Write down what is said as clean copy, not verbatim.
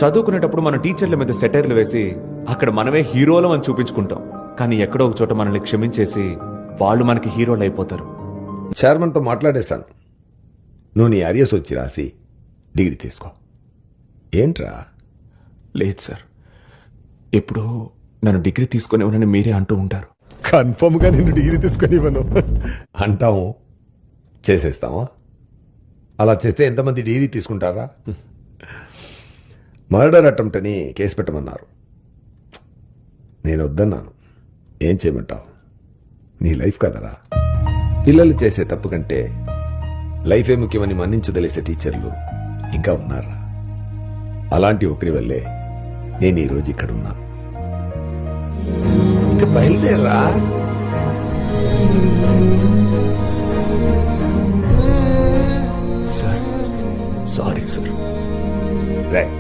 చదువుకునేటప్పుడు మన టీచర్ల మీద సెటైర్లు వేసి అక్కడ మనమే హీరోలం అని చూపించుకుంటాం. కానీ ఎక్కడో ఒక చోట మనల్ని క్షమించేసి వాళ్ళు మనకి హీరోలు అయిపోతారు. చైర్మన్తో మాట్లాడేశాను. నువ్వు నీ అరియస్ వచ్చి రాసి డిగ్రీ తీసుకో. ఏంట్రా? లేదు సార్, ఎప్పుడో నన్ను డిగ్రీ తీసుకునేవనని మీరే అంటూ ఉంటారు. కన్ఫర్మ్గా నిన్ను డిగ్రీ తీసుకొని ఇవ్వను అంటాము, చేసేస్తావా? అలా చేస్తే ఎంతమంది డిగ్రీ తీసుకుంటారా? మర్డర్ అటెంప్ట్ అని కేసు పెట్టమన్నారు. నేను వద్దన్నాను. ఏం చేయమంటావు? నీ లైఫ్ కదరా. పిల్లలు చేసే తప్పు కంటే లైఫే ముఖ్యమని మన్నించు తెలిసే టీచర్లు ఇంకా ఉన్నారా? అలాంటి ఒకరి వల్లే నేను ఈరోజు ఇక్కడున్నా. ఇక బయలుదేరా. Sir, sorry sir. రైట్.